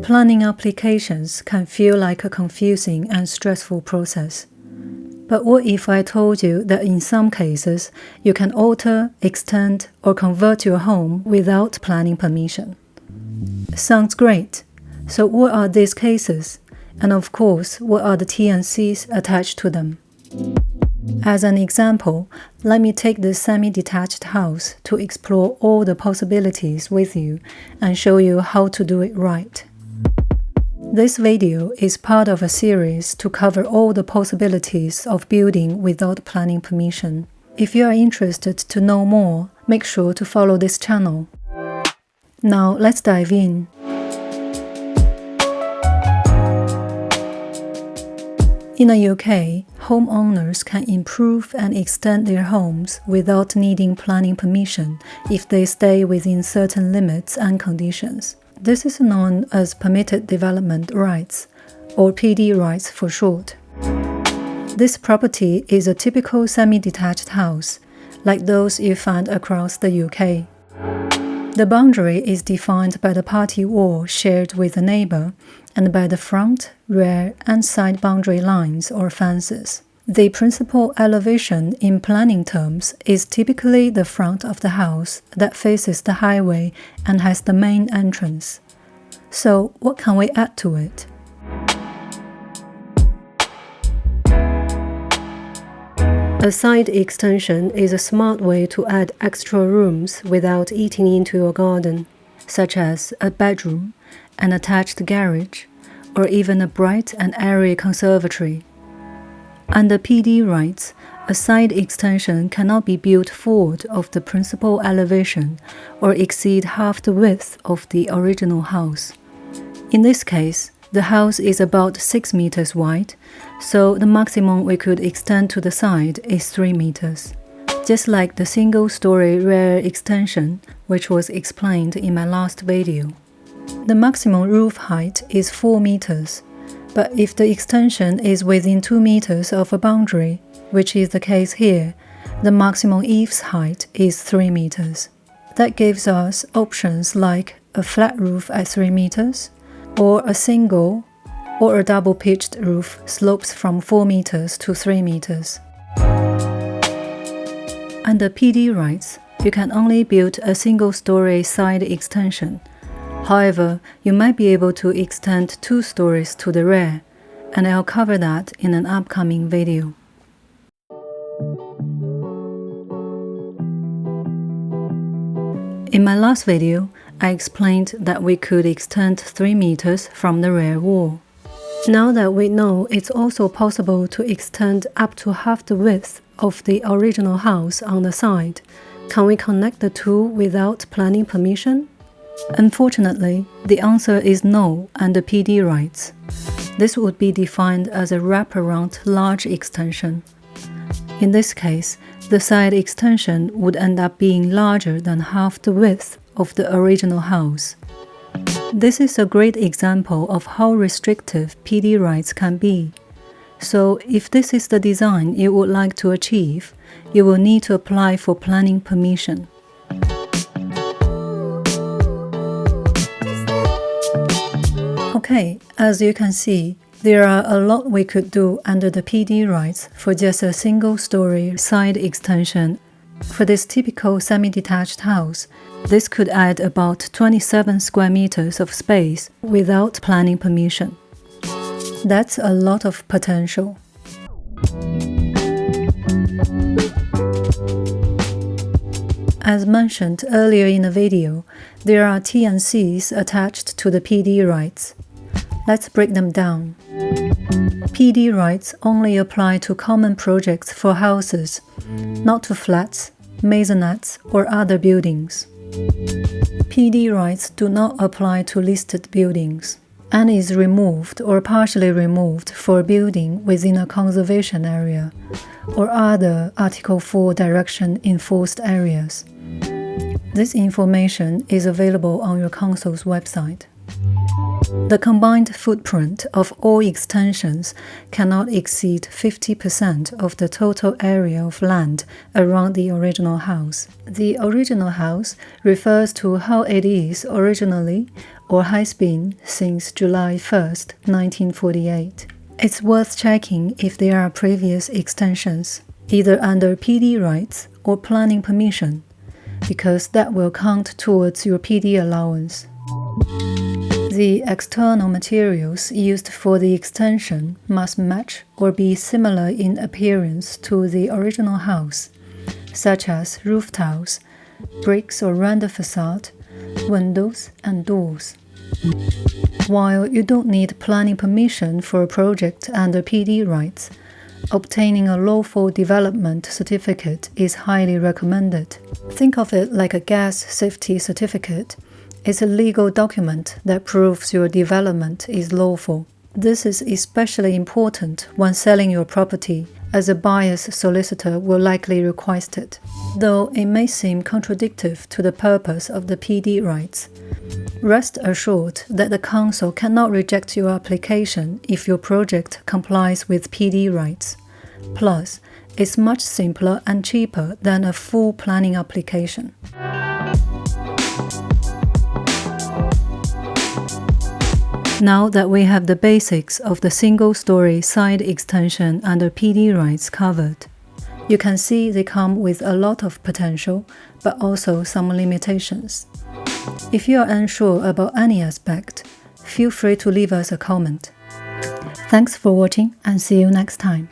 Planning applications can feel like a confusing and stressful process. But what if I told you that in some cases, you can alter, extend, or convert your home without planning permission? Sounds great. So what are these cases? And of course, what are the T&Cs attached to them? As an example, let me take this semi-detached house to explore all the possibilities with you and show you how to do it right. This video is part of a series to cover all the possibilities of building without planning permission. If you are interested to know more, make sure to follow this channel. Now let's dive in. In the UK, homeowners can improve and extend their homes without needing planning permission if they stay within certain limits and conditions. This is known as Permitted Development Rights, or PDrights for short. This property is a typical semi-detached house, like those you find across the UK. The boundary is defined by the party wall shared with a neighbour and by the front, rear, and side boundary lines or fences. The principal elevation in planning terms is typically the front of the house that faces the highway and has the main entrance. So, what can we add to it? A side extension is a smart way to add extra rooms without eating into your garden, such as a bedroom, an attached garage, or even a bright and airy conservatory. Under PDrights, a side extension cannot be built forward of the principal elevation or exceed half the width of the original house. In this case, the house is about 6 meters wide, so the maximum we could extend to the side is 3 meters. Just like the single-story rear extension, which was explained in my last video. The maximum roof height is 4 meters. But if the extension is within 2 meters of a boundary, which is the case here, the maximum eaves height is 3 meters. That gives us options like a flat roof at 3 meters, or a single or a double-pitched roof slopes from 4 meters to 3 meters. Under PDrights, you can only build a single-story side extension. However, you might be able to extend 2 stories to the rear, and I'll cover that in an upcoming video. In my last video, I explained that we could extend 3 meters from the rear wall. Now that we know it's also possible to extend up to half the width of the original house on the side, can we connect the two without planning permission? Unfortunately, the answer is no under PDrights. This would be defined as a wraparound large extension. In this case, the side extension would end up being larger than half the width of the original house. This is a great example of how restrictive PDrights can be. So, if this is the design you would like to achieve, you will need to apply for planning permission. Okay, as you can see, there are a lot we could do under the PDrights for just a single-story side extension. For this typical semi-detached house, this could add about 27 square meters of space without planning permission. That's a lot of potential. As mentioned earlier in the video, there are T&Cs attached to the PDrights. Let's break them down. PDrights only apply to common projects for houses, not to flats, maisonettes, or other buildings. PDrights do not apply to listed buildings and is removed or partially removed for a building within a conservation area or other Article 4 direction enforced areas. This information is available on your council's website. The combined footprint of all extensions cannot exceed 50% of the total area of land around the original house. The original house refers to how it is originally or has been since July 1st, 1948. It's worth checking if there are previous extensions, either under PDrights or planning permission, because that will count towards your PD allowance. The external materials used for the extension must match or be similar in appearance to the original house, such as roof tiles, bricks or render facade, windows and doors. While you don't need planning permission for a project under PDrights, obtaining a lawful development certificate is highly recommended. Think of it like a gas safety certificate. It's a legal document that proves your development is lawful. This is especially important when selling your property, as a buyer's solicitor will likely request it, though it may seem contradictory to the purpose of the PDrights. Rest assured that the council cannot reject your application if your project complies with PDrights. Plus, it's much simpler and cheaper than a full planning application. Now that we have the basics of the single-story side extension under PDrights covered, you can see they come with a lot of potential, but also some limitations. If you are unsure about any aspect, feel free to leave us a comment. Thanks for watching and see you next time.